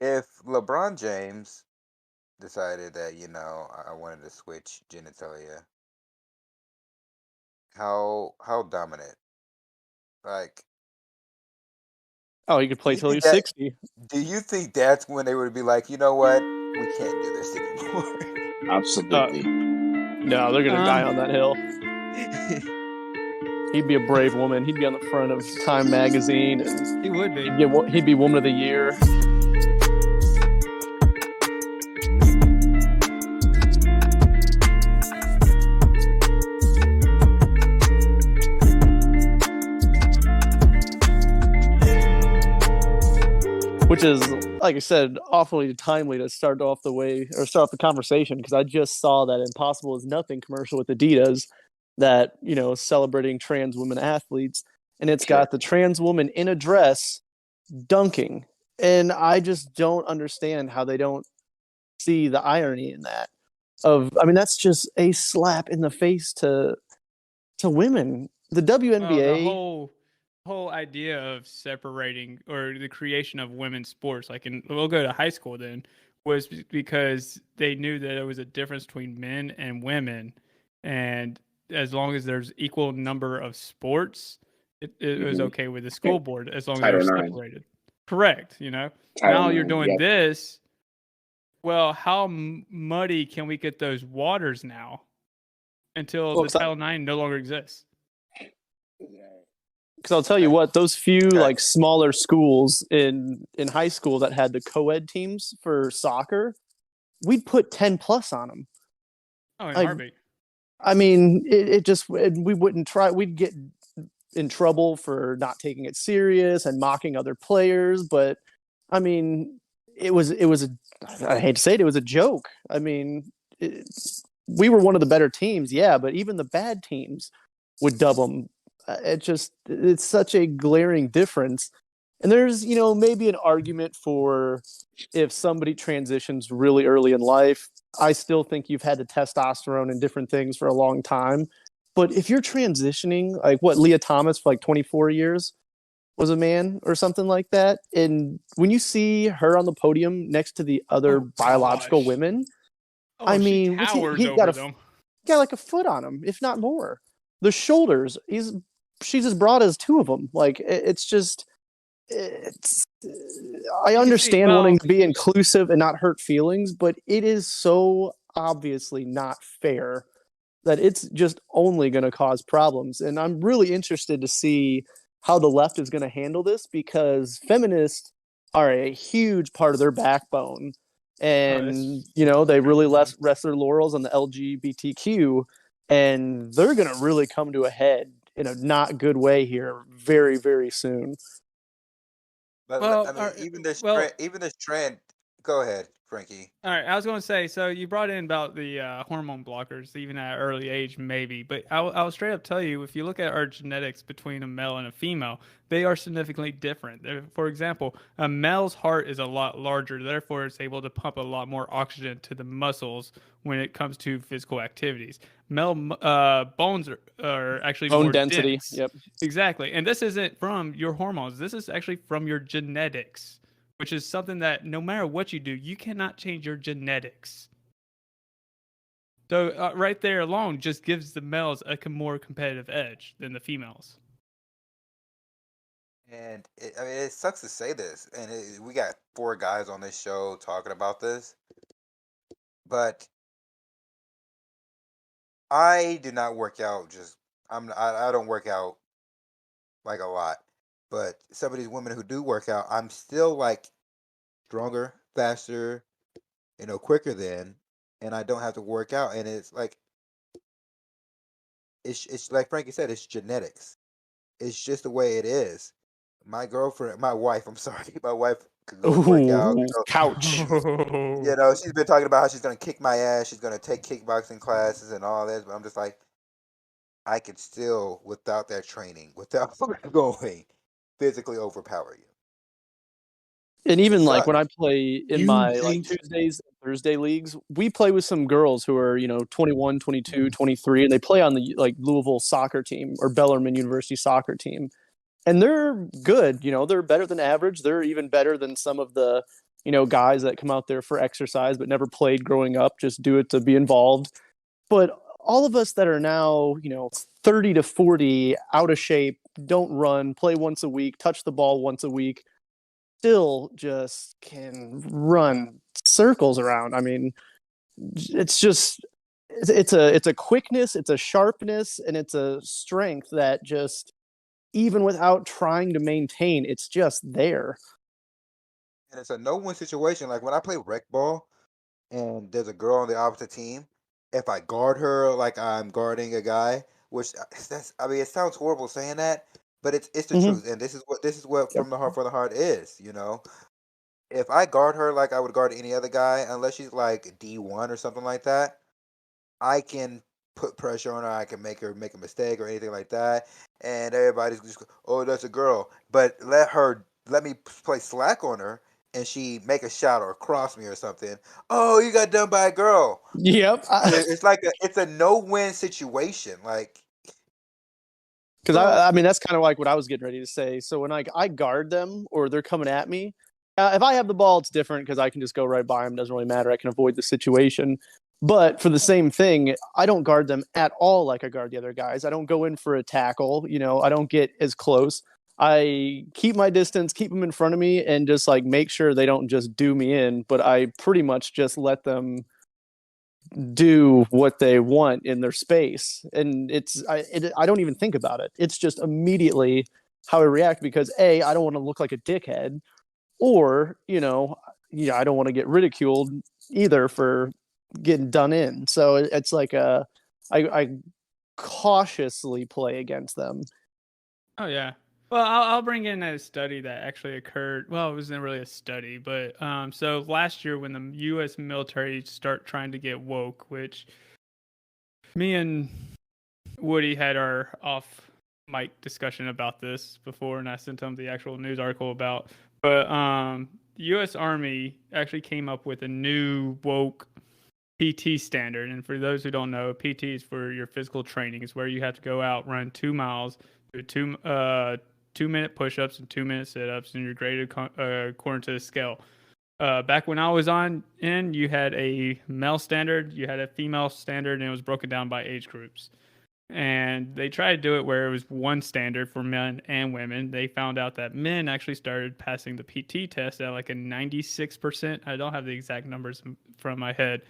if LeBron James decided that, I wanted to switch genitalia, how dominant? Like, Oh, he could do play you till think he's that 60. do you think that's when they would be like, you know what? We can't do this anymore. Uh, Absolutely. no, they're gonna die on that hill. He'd be a brave woman. He'd be on the front of Time magazine, and He would be. he'd be Woman of the Year. Which is, like I said, awfully timely to start off the conversation, because I just saw that Impossible is Nothing commercial with Adidas that, celebrating trans women athletes. And it's got the trans woman in a dress dunking. And I just don't understand how they don't see the irony in that. That's just a slap in the face to women. The Well, the WNBA. whole idea of separating or the creation of women's sports, we'll go to high school then, was because they knew that there was a difference between men and women, and as long as there's equal number of sports, it was okay with the school board as long as Title they're IX. separated. Correct. Title Now you're IX, doing yep. this. Well, how muddy can we get those waters now until the Title IX no longer exists? Because I'll tell you what, those few like smaller schools in high school that had the co-ed teams for soccer, we'd put 10 plus on them. Oh, in heartbeat. We wouldn't try. We'd get in trouble for not taking it serious and mocking other players. But I hate to say it, it was a joke. We were one of the better teams, yeah, but even the bad teams would dub them. It's such a glaring difference. And there's, maybe an argument for if somebody transitions really early in life. I still think you've had the testosterone and different things for a long time. But if you're transitioning, like what Lia Thomas for like 24 years was a man or something like that, and when you see her on the podium next to the other biological women, she towers he over them. Got like a foot on him, if not more. The shoulders, she's as broad as two of them. Like I understand wanting to be inclusive and not hurt feelings, but it is so obviously not fair that it's just only going to cause problems. And I'm really interested to see how the left is going to handle this, because feminists are a huge part of their backbone. And, they really rest their laurels on the LGBTQ, and they're going to really come to a head in a not good way here very, very soon. But even this trend. Go ahead, Frankie. All right, I was going to say, so you brought in about the hormone blockers, even at an early age, maybe. But I'll straight up tell you, if you look at our genetics between a male and a female, they are significantly different. For example, a male's heart is a lot larger, therefore it's able to pump a lot more oxygen to the muscles when it comes to physical activities. Male bones are actually bone more density. Dense. Yep, exactly. And this isn't from your hormones. This is actually from your genetics, which is something that no matter what you do, you cannot change your genetics. So right there alone just gives the males a more competitive edge than the females. And it sucks to say this, and we got 4 guys on this show talking about this, but I do not work out. I don't work out like a lot, but some of these women who do work out, I'm still like stronger, faster, quicker than, and I don't have to work out. And it's like like Frankie said, it's genetics. It's just the way it is. My wife, could go work out. Couch. She's been talking about how she's gonna kick my ass. She's gonna take kickboxing classes and all this, but I'm just like, I could still, without that training, without going, physically overpower you. And even like when I play in my like Tuesdays and Thursday leagues, we play with some girls who are, 21, 22, 23, and they play on the like Louisville soccer team or Bellarmine University soccer team. And they're good, they're better than average. They're even better than some of the guys that come out there for exercise but never played growing up, just do it to be involved. But all of us that are now, 30 to 40, out of shape, don't run, play once a week, touch the ball once a week, still just can run circles around. I mean, it's just it's a quickness, it's a sharpness, and it's a strength that just, even without trying to maintain, it's just there. And it's a no-win situation. Like when I play rec ball and there's a girl on the opposite team, if I guard her like I'm guarding a guy, which that's I mean it sounds horrible saying that, but it's the Mm-hmm. truth. And this is what Yep. from the heart for the heart is. If I guard her like I would guard any other guy, unless she's like D1 or something like that, I can put pressure on her. I can make her make a mistake or anything like that, and everybody's just oh that's a girl. But let me play slack on her, and she make a shot or cross me or something. Oh, you got done by a girl. Yep. It's like it's a no win situation. Like Because so, I mean, that's kind of like what I was getting ready to say. So when I guard them or they're coming at me, if I have the ball, it's different because I can just go right by them. Doesn't really matter. I can avoid the situation. But for the same thing, I don't guard them at all like I guard the other guys. I don't go in for a tackle. I don't get as close. I keep my distance, keep them in front of me, and just like make sure they don't just do me in. But I pretty much just let them do what they want in their space, and I don't even think about it. It's just immediately how I react because I don't want to look like a dickhead, or I don't want to get ridiculed either for getting done in. So it's like I cautiously play against them. Oh yeah. Well, I'll bring in a study that actually occurred. Well, it wasn't really a study, but so last year when the U.S. military start trying to get woke, which me and Woody had our off mic discussion about this before, and I sent him the actual news article about. But the U.S. Army actually came up with a new woke PT standard. And for those who don't know, PT is for your physical training. It's where you have to go out, run 2 miles, do 2 minute push-ups and 2 minute sit-ups, and you're graded according to the scale. Back when I was you had a male standard, you had a female standard, and it was broken down by age groups. And they tried to do it where it was one standard for men and women. They found out that men actually started passing the PT test at like a 96%. I don't have the exact numbers from my head.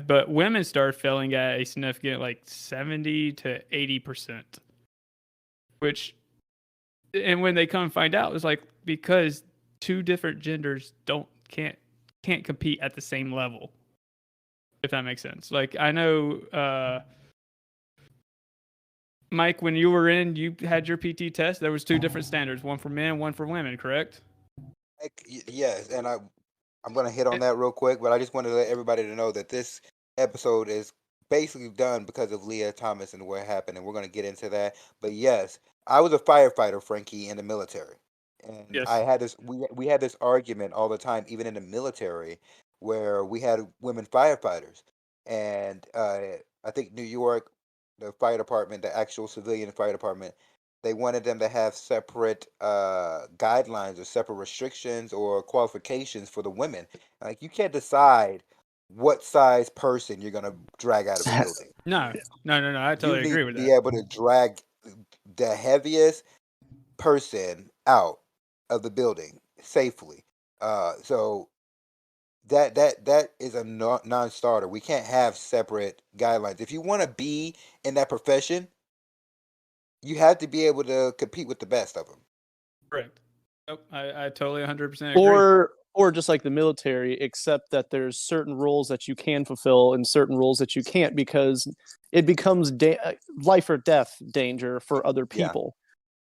But women started failing at a significant like 70 to 80%. And when they come and find out, it's like because two different genders can't compete at the same level. If that makes sense. Like I know Mike, when you were in, you had your PT test. There was two different standards, one for men, one for women, correct? yes, and I'm gonna hit on that real quick, but I just wanted to let everybody to know that this episode is basically done because of Lia Thomas and what happened, and we're gonna get into that. But yes, I was a firefighter, Frankie, in the military, and I Yes. had this. We had this argument all the time, even in the military, where we had women firefighters, and I think New York, the fire department, the actual civilian fire department, they wanted them to have separate guidelines or separate restrictions or qualifications for the women. Like you can't decide what size person you're gonna drag out of a building. No. I You totally need agree to with be that. able to drag the heaviest person out of the building safely. So that is a non-starter. We can't have separate guidelines. If you want to be in that profession, you have to be able to compete with the best of them. Correct. Nope, I totally 100% agree. Or just like the military, except that there's certain roles that you can fulfill and certain roles that you can't, because it becomes life or death danger for other Yeah. people.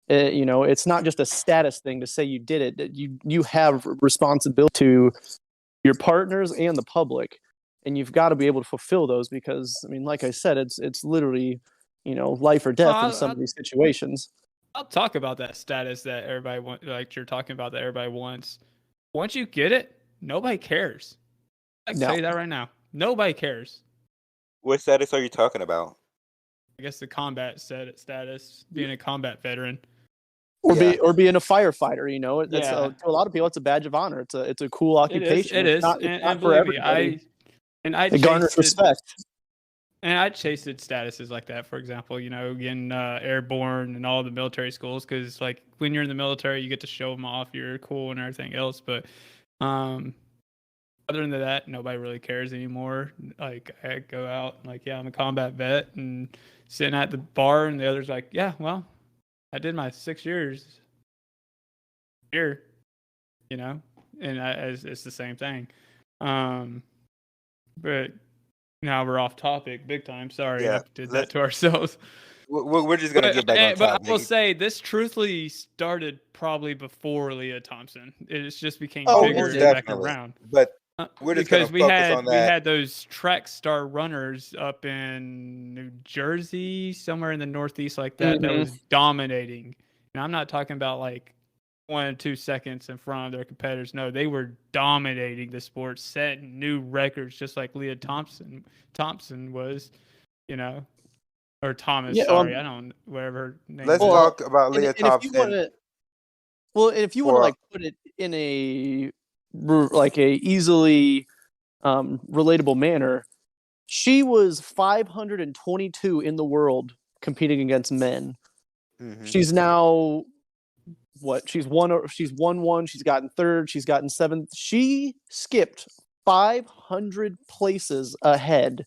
It's not just a status thing to say you did it. You have responsibility to your partners and the public, and you've got to be able to fulfill those because, I mean, like I said, it's literally, life or Well, death in some of these situations. I'll talk about that status that everybody wants, like you're talking about that everybody wants. Once you get it, nobody cares. I can No. tell you that right now. Nobody cares. What status are you talking about? I guess the combat status, being a combat veteran. Or Yeah. being a firefighter, you know, that's Yeah. to a lot of people, it's a badge of honor. It's a cool It is. occupation. It It's is. not And for believe me, everybody. I It garners chased it. respect. And I chased statuses like that, for example, getting airborne and all the military schools, because like when you're in the military, you get to show them off, you're cool and everything else. But um, other than that, nobody really cares anymore. Like I go out, like, yeah, I'm a combat vet, and sitting at the bar, and the other's like, yeah, well, I did my 6 years here, and it's the same thing. But now we're off topic big time. Sorry, Yeah. I did that to ourselves. We're just gonna get back on But I topic. will say this truthfully started probably before Lia Thompson. It just became Oh, bigger most in the definitely. background. But we're just gonna Because we focus on that. had those track star runners up in New Jersey, somewhere in the Northeast like that, that was dominating. And I'm not talking about like 1 or 2 seconds in front of their competitors. No, they were dominating the sport, setting new records, just like Lia Thompson was, you know, or Thomas. Yeah, Sorry, I don't whatever her name Let's is. talk about Lia and if you want Thompson to, if you want to for like put it in a easily relatable manner, she was 522 in the world competing against men. She's now what? She's won one. She's gotten third. She's gotten seventh. She skipped 500 places ahead.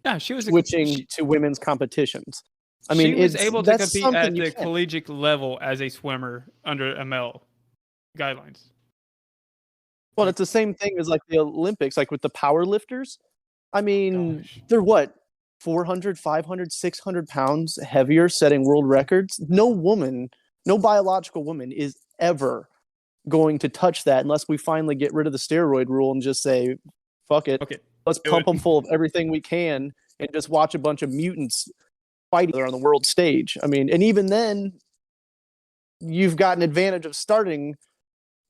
Yeah, she was switching to women's competitions. I mean, she was able to that's compete at the can't. collegiate level as a swimmer under ML guidelines. Well, it's the same thing as like the Olympics, like with the power lifters. I mean, Gosh. they're what? 400, 500, 600 pounds heavier, setting world records. No woman, no biological woman is ever going to touch that unless we finally get rid of the steroid rule and just say, fuck it. Okay. Let's pump them full of everything we can and just watch a bunch of mutants fight each other on the world stage. I mean, and even then, you've got an advantage of starting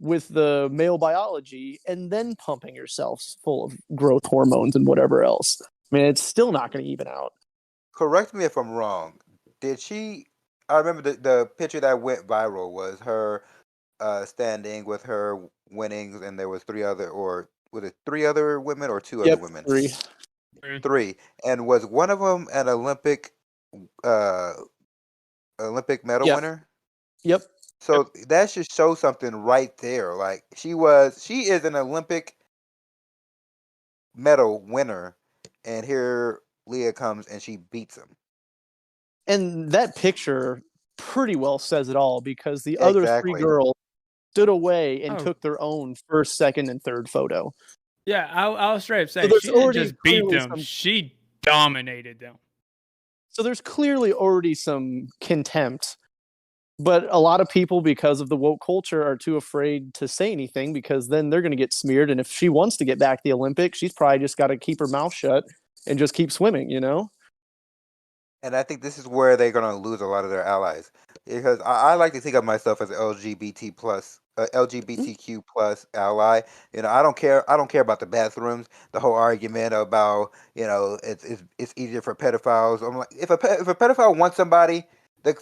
with the male biology and then pumping yourself full of growth hormones and whatever else. I mean, it's still not going to even out. correct me if I'm wrong. Did she? I remember the picture that went viral was her standing with her winnings, and there was was it 3 other women or 2 other women? Three, and was one of them an Olympic medal Yep. winner? Yep. So that should show something right there. Like she is an Olympic medal winner, and here Leah comes and she beats him. And that picture pretty well says it all because the other 3 girls stood away and took their own first, second, and third photo. Yeah, I'll straight up say So she didn't just beat them; she dominated them. So there's clearly already some contempt, but a lot of people, because of the woke culture, are too afraid to say anything because then they're going to get smeared. And if she wants to get back to the Olympics, she's probably just got to keep her mouth shut and just keep swimming, you know? And I think this is where they're going to lose a lot of their allies, because I like to think of myself as an LGBTQ plus ally. I don't care. I don't care about the bathrooms. The whole argument about it's easier for pedophiles. I'm like, if a pedophile wants somebody, they're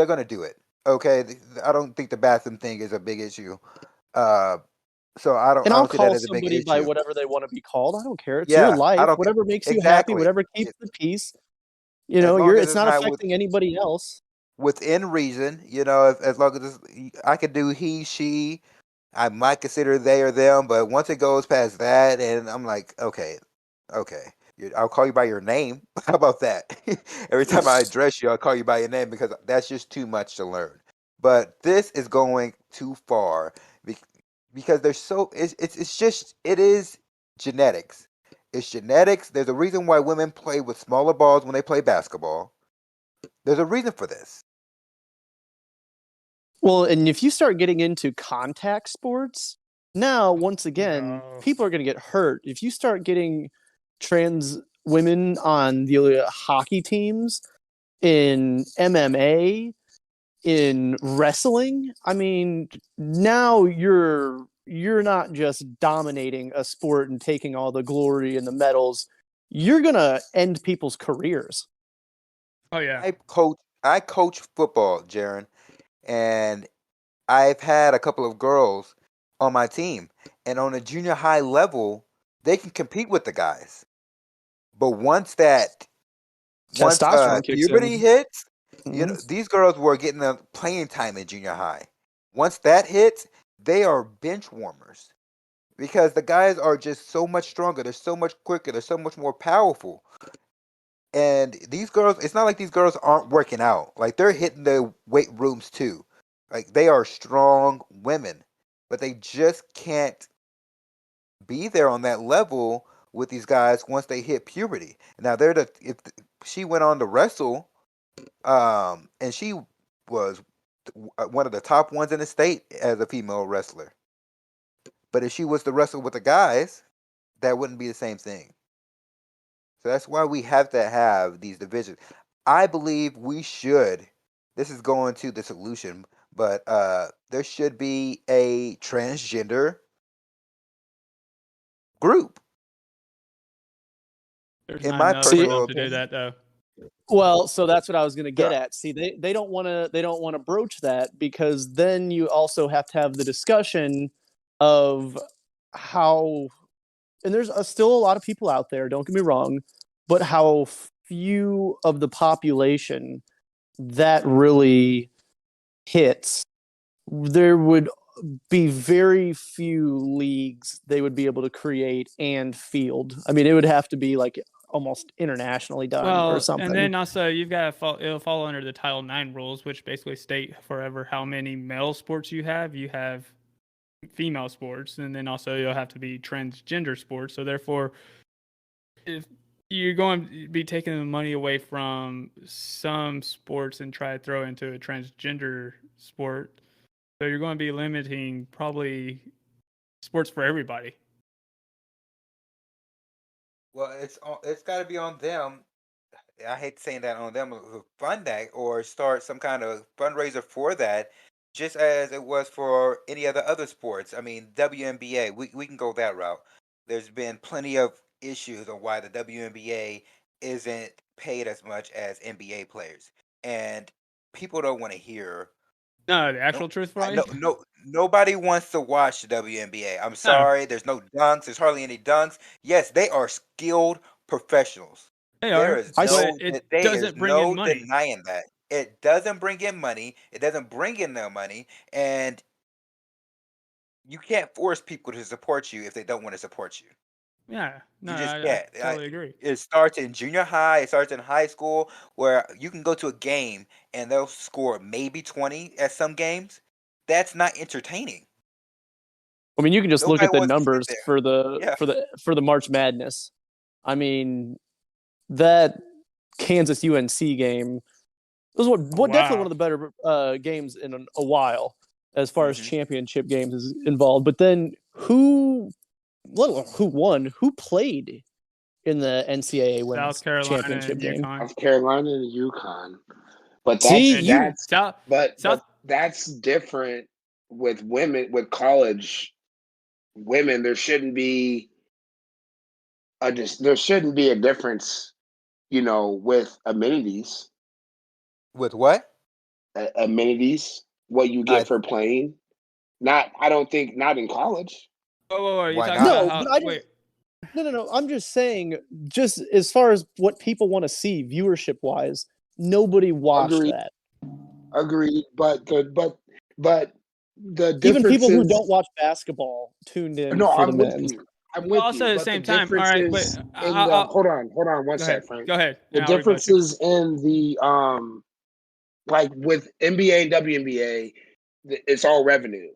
gonna do it. Okay, I don't think the bathroom thing is a big issue. So I don't. And I I'll don't see that call as a big somebody by issue. whatever they want to be called. I don't care. It's Yeah, your life. I don't Whatever makes you happy, exactly. whatever keeps the peace. As long as It's not not affecting anybody else. within reason. As long as I could do he, she. I might consider they or them, but once it goes past that, and I'm like, okay, I'll call you by your name. How about that? Every time I address you, I'll call you by your name because that's just too much to learn. But this is going too far because there's it is genetics. It's genetics. There's a reason why women play with smaller balls when they play basketball. There's a reason for this. Well, and if you start getting into contact sports, now, once again, people are going to get hurt. If you start getting trans women on the hockey teams, in MMA, in wrestling, I mean, now you're not just dominating a sport and taking all the glory and the medals. You're going to end people's careers. Oh, yeah. I coach football, Jaron. and I've had a couple of girls on my team, and on a junior high level, they can compete with the guys. But once Testosterone kicks puberty in. hits, Mhm. these girls were getting the playing time in junior high. Once that hits, they are bench warmers because the guys are just so much stronger. They're so much quicker. They're so much more powerful. And these girls, it's not like these girls aren't working out. Like they're hitting the weight rooms too. Like they are strong women, but they just can't be there on that level with these guys once they hit puberty. Now she went on to wrestle, and she was one of the top ones in the state as a female wrestler. But if she was to wrestle with the guys, that wouldn't be the same thing. So that's why we have to have these divisions. I believe we should. This is going to the solution, but there should be a transgender group. There's In not my enough for personal them to do opinion, that though. Well, so that's what I was going to get yeah. at. See, they don't want to broach that because then you also have to have the discussion of how, and there's still a lot of people out there, don't get me wrong, but how few of the population that really hits. There would be very few leagues they would be able to create and field. I mean, it would have to be like almost internationally done or Well, and something. then also you've got to it'll fall under the Title IX rules, which basically state forever how many male sports you have. You have female sports, and then also you'll have to be transgender sports. So therefore, if you're going to be taking the money away from some sports and try to throw into a transgender sport, so you're going to be limiting probably sports for everybody. Well, it's got to be on them. I hate saying that on them to fund that or start some kind of fundraiser for that, just as it was for any other sports. I mean, WNBA, we can go that route. There's been plenty of issues on why the WNBA isn't paid as much as NBA players, and people don't want to hear. No, the No, actual truth, Brian. nobody wants to watch the WNBA. I'm No, sorry, there's no dunks. There's hardly any dunks. Yes, they are skilled professionals. they There are, is I but it there's doesn't bring in no money. denying that. It doesn't bring in money. It doesn't bring in their money, and you can't force people to support you if they don't want to support you. Yeah, no, You just I can't. totally agree. It starts in junior high. It starts in high school, where you can go to a game and they'll score maybe 20 at some games. That's not entertaining. I mean, you can just look Nobody at the wants to sit numbers there. for the Yeah. March Madness. I mean, that Kansas UNC game was what definitely one Wow. of the better games in a while as far as Hmm. championship games is involved. But then who won? Who played in the NCAA South women's Carolina championship and game? UConn. South Carolina and UConn. But See, that's And you you that's South but South that's different with women with college women. There shouldn't be a difference, with amenities. With what? Amenities, what you I get for playing. Not I don't think not in college. whoa, are you Why talking about not? no, but how I didn't. wait? No. I'm just saying, just as far as what people want to see viewership wise, nobody watched Agreed, that. agreed. But the Even people who differences. don't watch basketball tuned in No, for the I'm with men's. you. I'm Well, with also you. at the But the same time, all right, wait. differences in the hold on one Go sec, ahead. Frank. Go ahead, The and I'll rebut you. differences in the like with NBA and WNBA, it's all revenue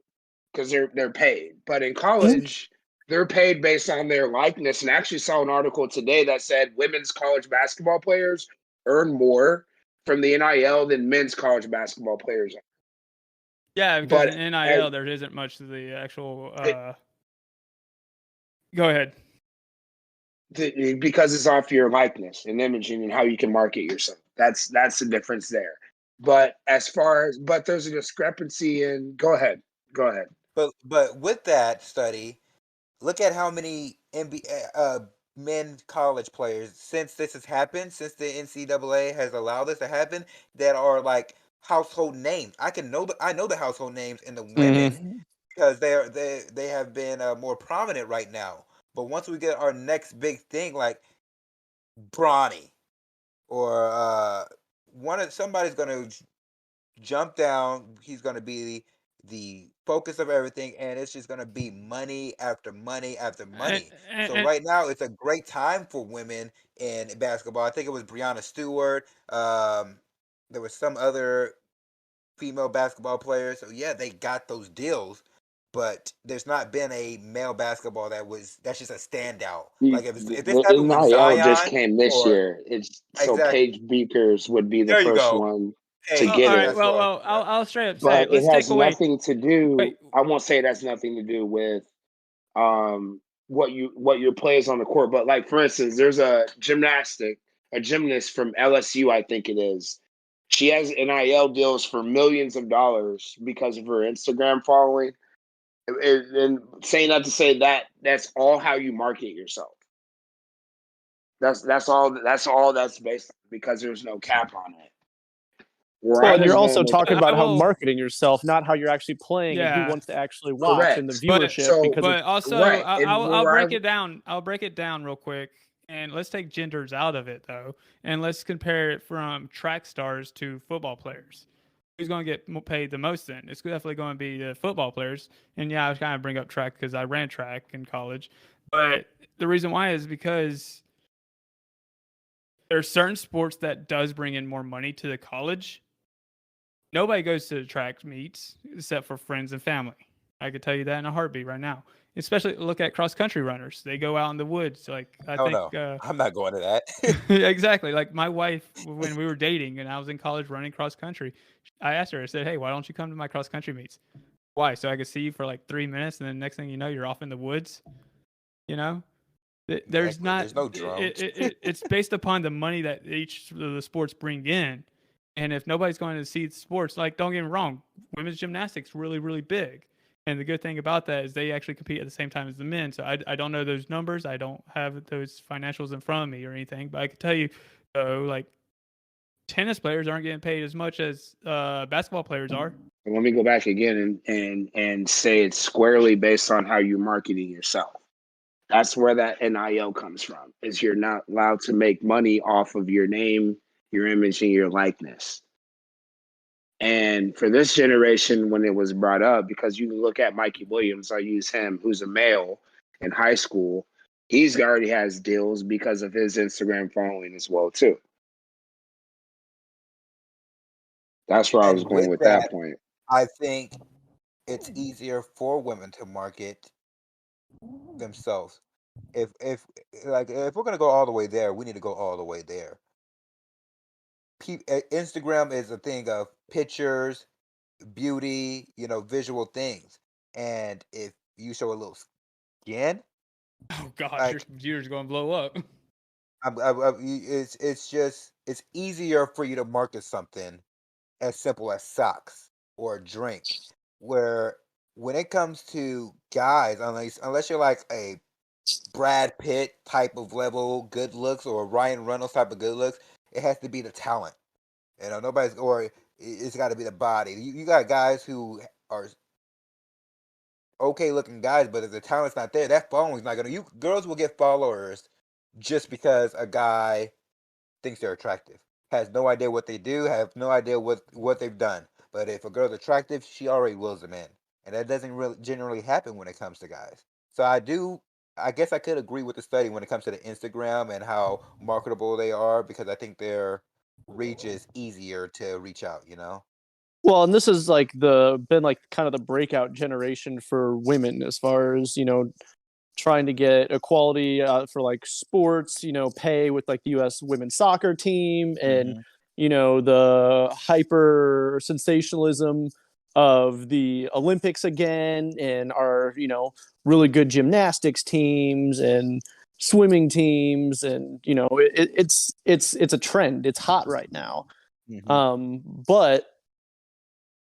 because they're paid. But in Mhm. college, they're paid based on their likeness. And I actually saw an article today that said women's college basketball players earn more from the NIL than men's college basketball players. Yeah, because But in as, NIL there isn't much to the actual. Go ahead. because it's off your likeness and imaging and how you can market yourself. That's the difference there. But there's a discrepancy in. Go ahead. Go ahead. But with that study, look at how many NBA men college players since this has happened, since the NCAA has allowed this to happen, that are like household names. I know the household names in the women Mm-hmm. because they have been more prominent right now. But once we get our next big thing, like Bronny or somebody's gonna jump down. He's gonna be the focus of everything, and it's just gonna be money after money after And, money. So and, right now, it's a great time for women in basketball. I think it was Breonna Stewart. There was some other female basketball players. So yeah, they got those deals, but there's not been a male basketball that's just a standout. Like if this The happened with NIL just Zion came this or year. It's so exactly, Paige Beakers would be the there you first go. one to all Hey, get right, it. that's what. well, I'll straight up say But it. it Let's take has away. nothing to do. Wait, I won't say it has nothing to do with what your plays on the court. But like for instance, there's a gymnast from LSU, I think it is. She has NIL deals for millions of dollars because of her Instagram following. And saying that to say that that's all how you market yourself. That's all that's based on because there's no cap on it. Where Well, I and you're was also going with talking that, I about how will. marketing yourself, not how you're actually playing and who Yeah, wants to actually watch and the correct. but viewership because it's but also Right. And I'll where break I it down. I'll break it down real quick, and let's take genders out of it though, and let's compare it from track stars to football players. Who's going to get paid the most? Then it's definitely going to be the football players. And yeah, I was kind of bring up track because I ran track in college, but the reason why is because there's certain sports that does bring in more money to the college. Nobody goes to the track meets except for friends and family. I could tell you that in a heartbeat right now. Especially look at cross country runners. They go out in the woods. Like I Oh think no, I'm not going to that. exactly. Like my wife when we were dating and I was in college running cross country, I asked her, I said, "Hey, why don't you come to my cross country meets?" Why? So I could see you for like 3 minutes and then next thing you know, you're off in the woods, you know? There's Exactly. not There's no drones. it's based upon the money that each of the sports bring in. And if nobody's going to see sports, like don't get me wrong, women's gymnastics really big. And the good thing about that is they actually compete at the same time as the men. So I don't know those numbers. I don't have those financials in front of me or anything, but I can tell you though, like tennis players aren't getting paid as much as basketball players are. let me go back again and say it's squarely based on how you're marketing yourself. That's where that NIL comes from. Is you're not allowed to make money off of your name, your image, and your likeness. And for this generation, when it was brought up, because you can look at Mikey Williams, I use him, who's a male in high school. He's already has deals because of his Instagram following as well too. That's where I was And going with with that that, point. I think it's easier for women to market themselves. If we're gonna go all the way there, we need to go all the way there. Instagram is a thing of pictures, beauty, visual things. And if you show a little skin, Oh gosh, your like computer's going to blow up. it's easier for you to market something as simple as socks or a drink. Where when it comes to guys, unless you're like a Brad Pitt type of level good looks or a Ryan Reynolds type of good looks, it has to be the talent. Nobody's or it's got to be the body. You got guys who are okay looking guys, but if the talent's not there, that following's not gonna. You girls will get followers just because a guy thinks they're attractive. Has no idea what they do, have no idea what they've done. But if a girl's attractive, she already wills them in, and that doesn't really generally happen when it comes to guys. So I guess I could agree with the study when it comes to the Instagram and how marketable they are because I think their reach is easier to reach out. well, and this is like been like kind of the breakout generation for women as far as trying to get equality for like sports, pay with like the U.S. women's soccer team and Hmm. the hyper sensationalism of the Olympics again and our really good gymnastics teams and swimming teams and it's a trend. It's hot right now. Hmm. But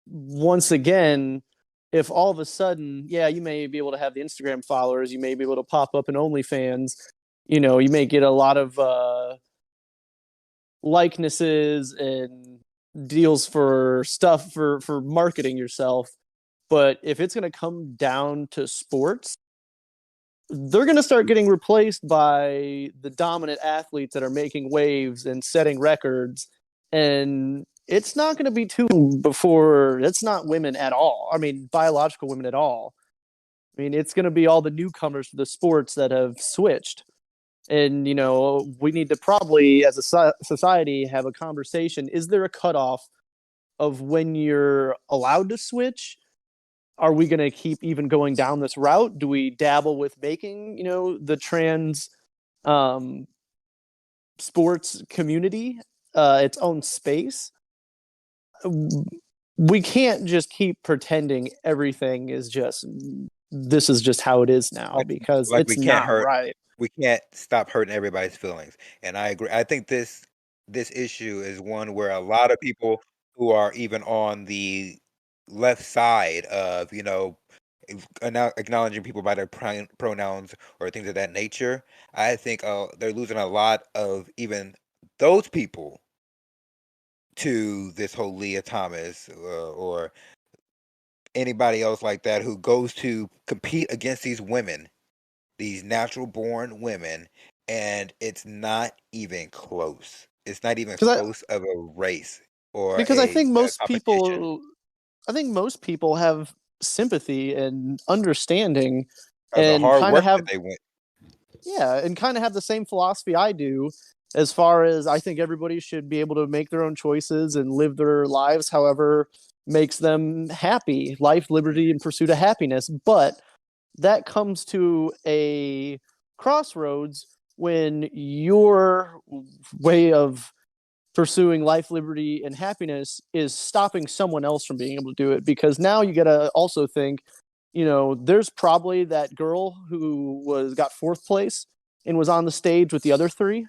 once again, if all of a sudden, yeah, you may be able to have the Instagram followers, you may be able to pop up in OnlyFans, you may get a lot of likenesses and deals for stuff for marketing yourself. But if it's going to come down to sports, they're going to start getting replaced by the dominant athletes that are making waves and setting records. And it's not going to be too long before it's not women at all. I mean, biological women at all. I mean, it's going to be all the newcomers to the sports that have switched. And, you know, we need to probably, as a society, have a conversation. Is there a cutoff of when you're allowed to switch? Are we going to keep even going down this route? Do we dabble with making, you know, the trans sports community its own space? We can't just keep pretending everything is just, this is just how it is now, because Like it's not right. We can't stop hurting everybody's feelings. And I agree. I think this issue is one where a lot of people who are even on the left side of, you know, acknowledging people by their pronouns or things of that nature, I think they're losing a lot of even those people to this whole Lia Thomas or anybody else like that who goes to compete against these women, these natural born women, and it's not even close. It's not even close of a race or Because I think a competition. most people have sympathy and understanding Of the and hard kind of work have, that they went. yeah, and kind of have the same philosophy I do, as far as I think everybody should be able to make their own choices and live their lives however makes them happy, life, liberty, and pursuit of happiness. But that comes to a crossroads when your way of pursuing life, liberty, and happiness is stopping someone else from being able to do it. Because now you got to also think, you know, there's probably that girl who got fourth place and was on the stage with the other three,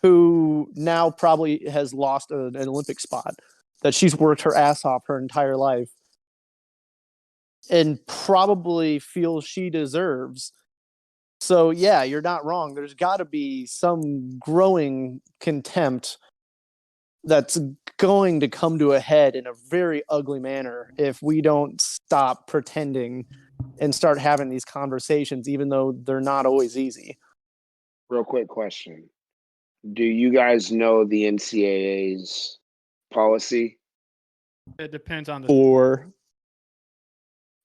who now probably has lost an Olympic spot that she's worked her ass off her entire life and probably feels she deserves. So yeah, you're not wrong. There's got to be some growing contempt that's going to come to a head in a very ugly manner if we don't stop pretending and start having these conversations, even though they're not always easy. Real quick question. Do you guys know the NCAA's policy It depends on the Or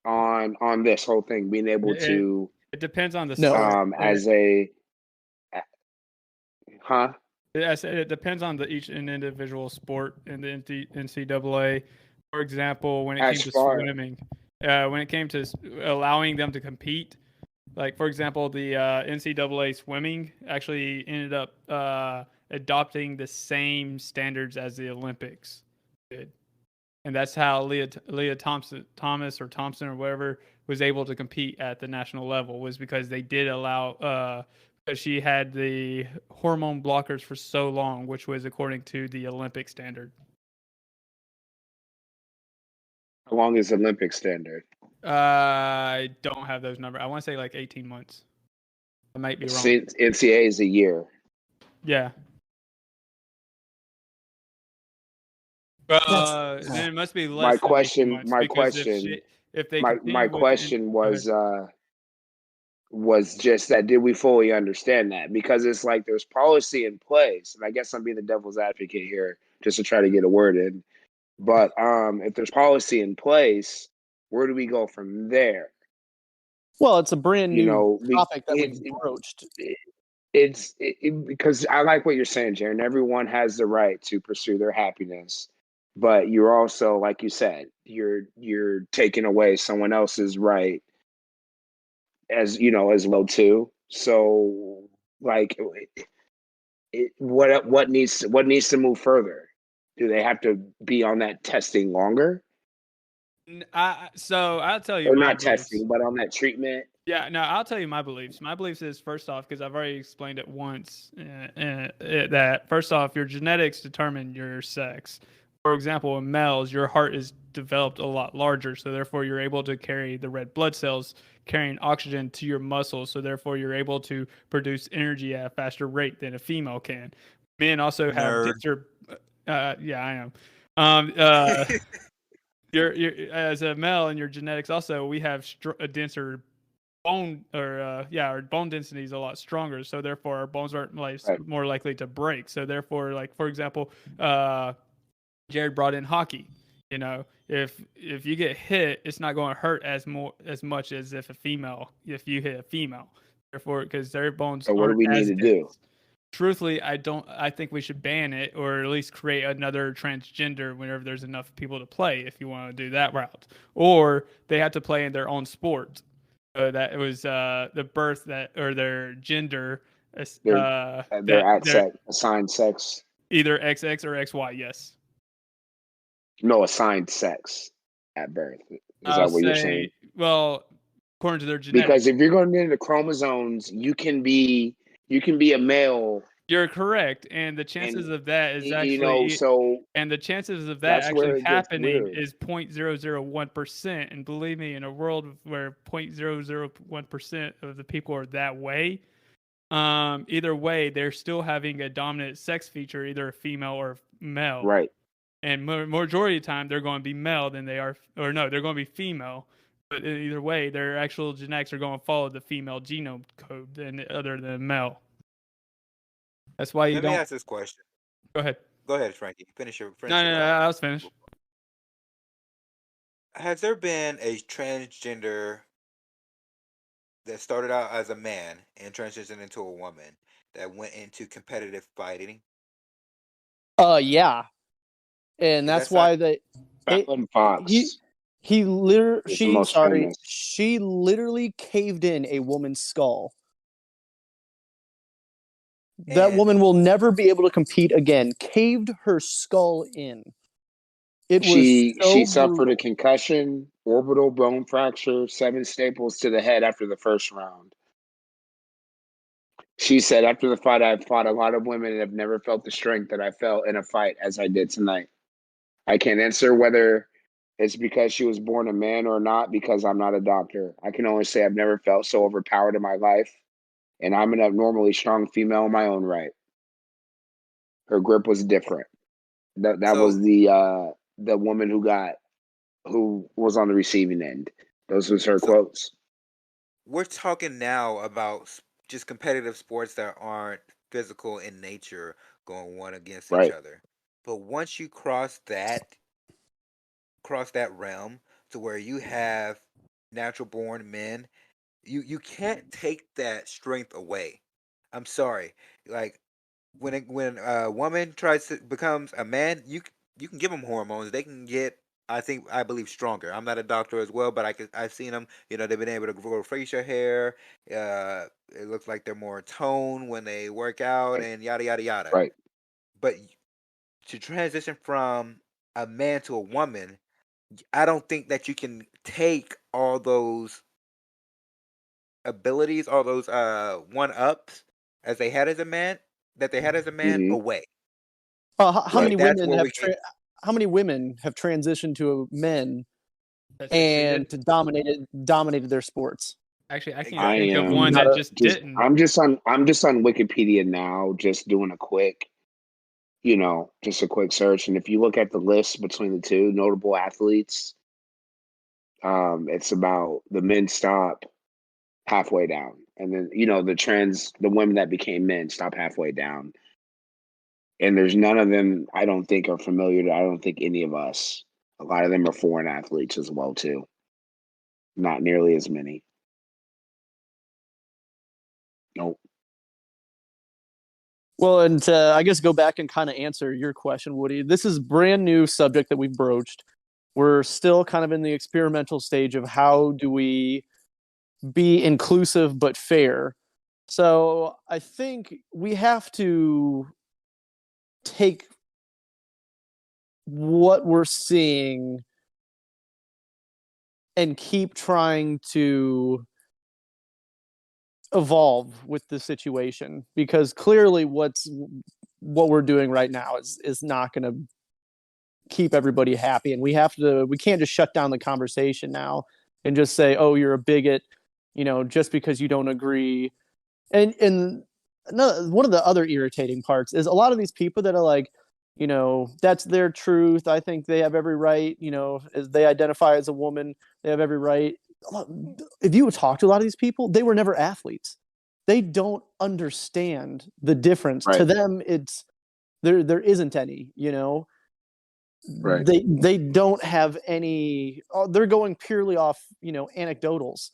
on this whole thing being able to it depends on the No. sport. as a It depends on each individual sport in the NCAA. For example, when it came to swimming, when it came to allowing them to compete, like for example, the NCAA swimming actually ended up adopting the same standards as the Olympics did, and that's how Lia Thomas or Thompson or whatever was able to compete at the national level, was because they did allow. She had the hormone blockers for so long, which was according to the Olympic standard. How long is Olympic standard? I don't have those numbers. I want to say like 18 months. I might be wrong. NCAA is a year. Yeah. Then it must be less. My question was just that, did we fully understand that? Because it's like there's policy in place, and I guess I'm being the devil's advocate here just to try to get a word in. But if there's policy in place, where do we go from there? Well, it's a brand new topic that we broached. Because I like what you're saying, Jaron. Everyone has the right to pursue their happiness, but you're also, like you said, you're taking away someone else's right as well too. So like, what needs to move further? Do they have to be on that testing longer? So I'll tell you, or not testing, but on that treatment. Yeah, no, I'll tell you my beliefs. My beliefs is, first off, because I've already explained it once, that first off, your genetics determine your sex. For example, in males, your heart is developed a lot larger, so therefore you're able to carry the red blood cells carrying oxygen to your muscles, so therefore you're able to produce energy at a faster rate than a female can. Men also have denser. Yeah, I am. Um, you're as a male in your genetics also we have a denser bone or our bone density is a lot stronger, so therefore our bones are Right. more likely to break. So therefore, like for example, Jared brought in hockey. You know, if you get hit, it's not going to hurt as much as if you hit a female. Therefore, because their bones So what do aren't we need as to do? dense. Truthfully, I think we should ban it or at least create another transgender whenever there's enough people to play. If you want to do that route, or they have to play in their own sport. That it was the birth that or their gender. Their That they're assigned sex. either XX or XY. Yes. No, assigned sex at birth. Is I'll that what you're saying? say, well, according to their Because genetics, if you're going into chromosomes, you can be a male, you're correct, and the and chances of that is so that's actually where it gets happening weird. is 0.001%. And believe me, in a world where 0.001% of the people are that way, either way, they're still having a dominant sex feature, either a female or male. Right. And majority of the time, they're going to be male than they are, or no, they're going to be female. But either way, their actual genetics are going to follow the female genome code than other than male. That's why you Let don't. me ask this question. Go ahead. Go ahead, Frankie. Finish No, your no, thought. I was finished. Has there been a transgender that started out as a man and transitioned into a woman that went into competitive fighting? Yeah, and Is that that's side? why Fallon he Fox he literally is the most famous. she literally caved in a woman's skull. That And woman will never be able to compete again. Caved her skull in. It was She so suffered a brutal. concussion, orbital bone fracture, 7 staples to the head after the first round. She said, after the fight, I've fought a lot of women and have never felt the strength that I felt in a fight as I did tonight. I can't answer whether it's because she was born a man or not, because I'm not a doctor. I can only say I've never felt so overpowered in my life, and I'm an abnormally strong female in my own right. Her grip was different. That so was the woman who was on the receiving end. Those was her so quotes. we're talking now about just competitive sports that aren't physical in nature going one against each Right. other. But once you cross that realm to where you have natural born men, you can't take that strength away. I'm sorry. Like when a woman tries to becomes a man, you can give them hormones. They can get I believe stronger. I'm not a doctor as well, but I've seen them. You know, they've been able to grow facial hair. It looks like they're more toned when they work out Right. and yada yada yada. Right. But to transition from a man to a woman, I don't think that you can take all those abilities, all those one ups as they had as a man that they had as a man Hmm. away. How Right. many And that's women where have we get. how many women have transitioned to men That and succeeded. dominated their sports? Actually, I can't I think of am one Not that a just didn't. I'm just on Wikipedia now, just doing a quick, just a quick search. And if you look at the list between the two notable athletes, it's about the men stop halfway down. And then, the women that became men stop halfway down. And there's none of them I don't think are familiar to, I don't think any of us. A lot of them are foreign athletes as well, too. Not nearly as many. Nope. Well, and I guess go back and kind of answer your question, Woody. This is brand new subject that we've broached. We're still kind of in the experimental stage of how do we be inclusive but fair. So I think we have to take what we're seeing and keep trying to evolve with the situation, because clearly what we're doing right now is not going to keep everybody happy, and we can't just shut down the conversation now and just say, oh, you're a bigot, just because you don't agree. And one of the other irritating parts is a lot of these people that are like, that's their truth. I think they have every right, as they identify as a woman, they have every right. If you talk to a lot of these people, they were never athletes. They don't understand the difference. Right. To them, it's there isn't any, Right. They don't have any, they're going purely off, anecdotals.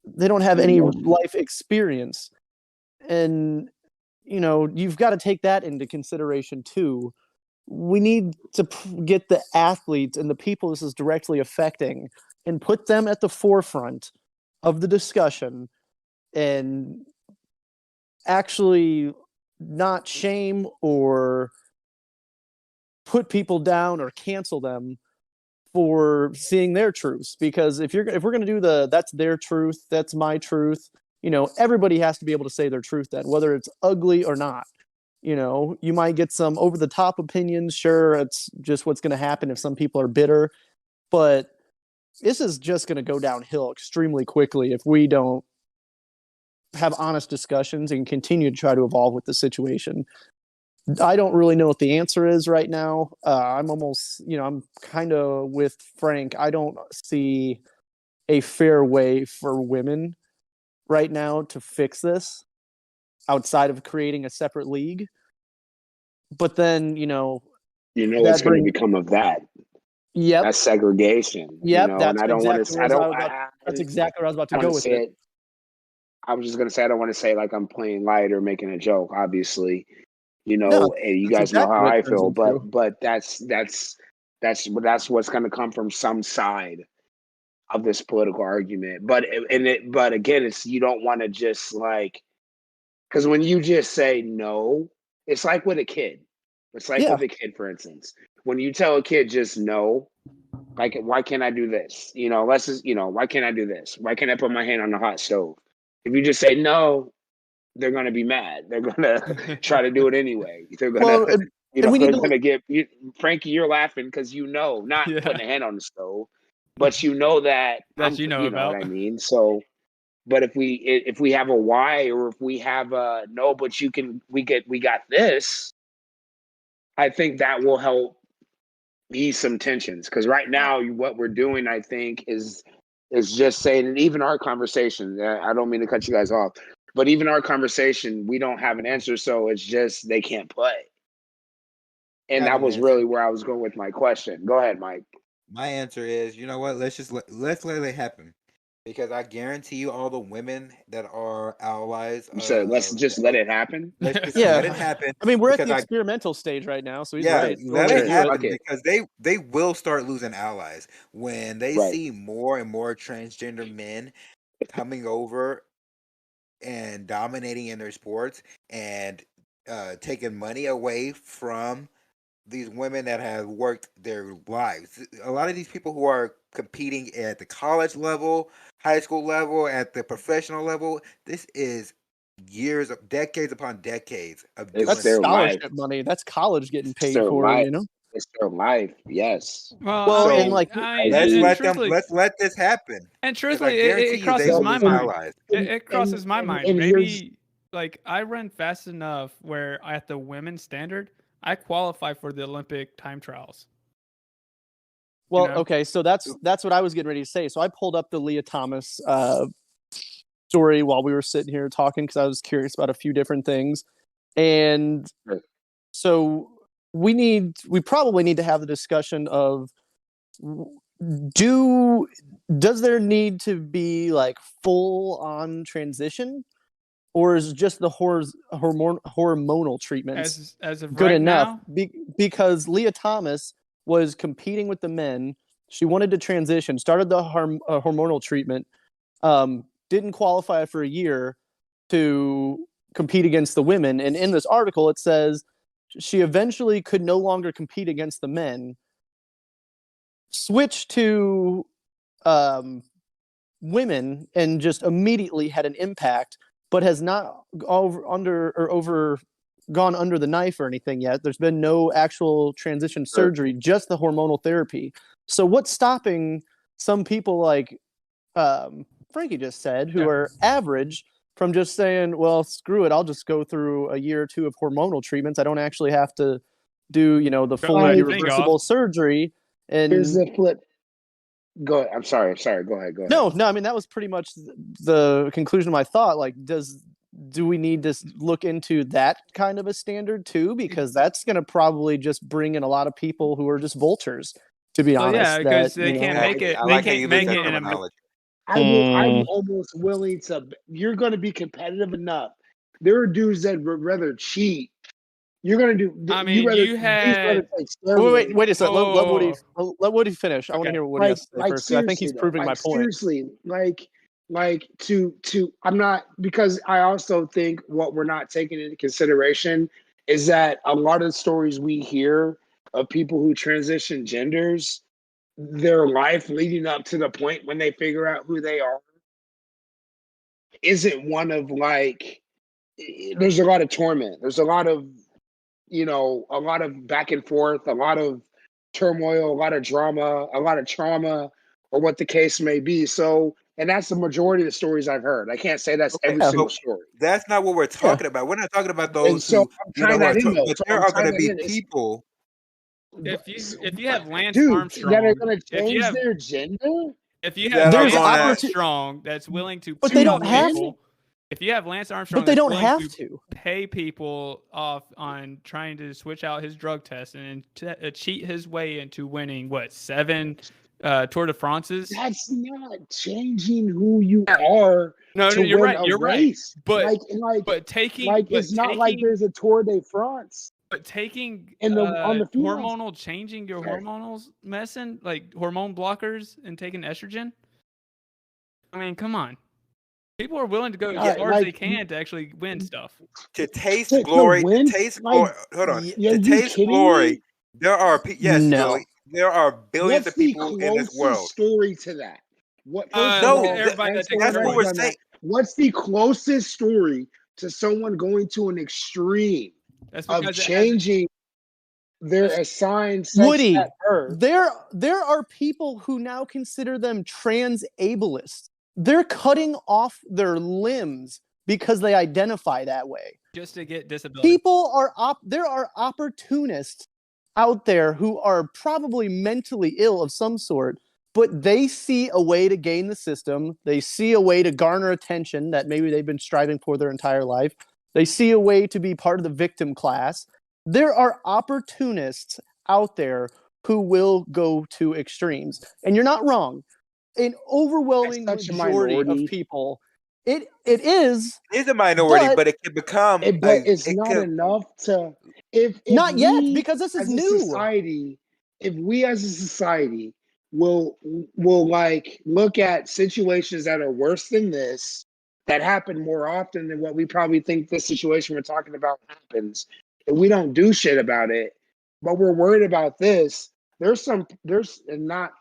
They don't have any life experience. And, you've got to take that into consideration too. We need to get the athletes and the people this is directly affecting and put them at the forefront of the discussion and actually not shame or put people down or cancel them for seeing their truths. Because if we're going to do that's their truth, that's my truth, everybody has to be able to say their truth then, whether it's ugly or not. You might get some over the top opinions. Sure, it's just what's going to happen if some people are bitter, but this is just going to go downhill extremely quickly if we don't have honest discussions and continue to try to evolve with the situation. I don't really know what the answer is right now. I'm almost, I'm kind of with Frank. I don't see a fair way for women right now to fix this outside of creating a separate league. But then, what's going to become of that. Yep. That's segregation. Yep. And I don't want to. That's exactly where I was about to go with it. I was just going to say I don't want to say like I'm playing light or making a joke. Obviously, No, and you guys know how I feel. But that's what's going to come from some side of this political argument. But again, it's you don't want to just like, because when you just say no, it's like with a kid. It's like with a kid, for instance, when you tell a kid just no, like, why can't I do this? Let's just, why can't I do this? Why can't I put my hand on the hot stove? If you just say no, they're going to be mad. They're going to try to do it anyway. They're going to, they're going to get Frankie. You're laughing because not putting a hand on the stove, but that about. what I mean. So, but if we have a why, or if we have a no, but we got this, I think that will help ease some tensions. Because right now, what we're doing, I think, is just saying, and even our conversation. I don't mean to cut you guys off. But even our conversation, we don't have an answer, so it's just they can't play. And that was really where I was going with my question. Go ahead, Mike. My answer is, you know what? Let's let it happen, because I guarantee you, all the women that are allies. You said let's just let it happen. Let's just let it happen. I mean, we're at the experimental stage right now, so he's right. Let it happen, because they will start losing allies when they see more and more transgender men coming over and dominating in their sports and taking money away from these women that have worked their lives. A lot of these people who are competing at the college level, high school level, at the professional level, this is decades upon decades of doing that's scholarship money. That's college getting paid for, It's their life, yes. Well, and like, let's let this happen. And truthfully, it crosses my mind. It crosses my mind. Maybe like I run fast enough where at the women's standard, I qualify for the Olympic time trials. Well, okay, so that's what I was getting ready to say. So I pulled up the Lia Thomas story while we were sitting here talking, because I was curious about a few different things. And so we probably need to have the discussion of, does there need to be like full on transition, or is just the hormonal treatments as of good right enough? now? Because Lia Thomas was competing with the men. She wanted to transition, started the hormonal treatment, didn't qualify for a year to compete against the women. And in this article, it says she eventually could no longer compete against the men, switched to women, and just immediately had an impact, but has not gone under the knife or anything yet. There's been no actual transition surgery, just the hormonal therapy. So what's stopping some people like Frankie just said, who are average, from just saying, well, screw it, I'll just go through a year or two of hormonal treatments. I don't actually have to do the full Right. irreversible surgery. And here's the flip. Go ahead. I'm sorry. Go ahead. No. I mean, that was pretty much the conclusion of my thought. Like, do we need to look into that kind of a standard too? Because that's going to probably just bring in a lot of people who are just vultures. To be honest, yeah, because that, they can't make it. I They like how can't you make use that it in a. terminology. I'm almost willing to. You're going to be competitive enough. There are dudes that would rather cheat. You're going to do. I mean, you had. Wait a second. Oh, Let Woody finish. I want to okay. hear what Woody has to say first. I think he's seriously, proving though, my point. Seriously, to I'm not, because I also think what we're not taking into consideration is that a lot of stories we hear of people who transition genders, their life leading up to the point when they figure out who they are isn't one of like, there's a lot of torment. There's a lot of, a lot of back and forth, a lot of turmoil, a lot of drama, a lot of trauma, or what the case may be. So, and that's the majority of the stories I've heard. I can't say that's every single story. That's not what we're talking about. We're not talking about And those so who, I'm tying that in, though. but So there I'm are going tying to that be in. people. If you have Lance Dude, Armstrong that are going to if change you have their gender. if you that have are Lance gonna- Armstrong that's willing to But pay they don't have people, if you have Lance Armstrong But they that's don't willing have to. pay people off on trying to switch out his drug test and cheat his way into winning 7 Tour de France's. That's not changing who you are. No, to you're win right. a You're race. right. But taking it's not like there's a Tour de France. But taking on the females. hormonal, changing your hormonals, messing like hormone blockers and taking estrogen. I mean, come on. People are willing to go as far as they can to actually win stuff. To taste glory, win? to taste glory. Hold on. To taste kidding glory, me? there are yes, No. Billy. There are billions What's of people the in this closest world. story to that? What? First No, of all, everybody that takes that's what we're done saying. that. What's the closest story to someone going to an extreme That's of because changing their assigned sex Woody, at birth? there are people who now consider them trans ableists. They're cutting off their limbs because they identify that way. just to get disability. There are opportunists out there who are probably mentally ill of some sort, but they see a way to game the system. They see a way to garner attention that maybe they've been striving for their entire life. They see a way to be part of the victim class. There are opportunists out there who will go to extremes. And you're not wrong. An overwhelming majority of people, it is a minority, but it can become. But it's not enough to. If not we, yet, because this is as a new. society, if we as a society will like look at situations that are worse than this, that happen more often than what we probably think this situation we're talking about happens, and we don't do shit about it, but we're worried about this. There's not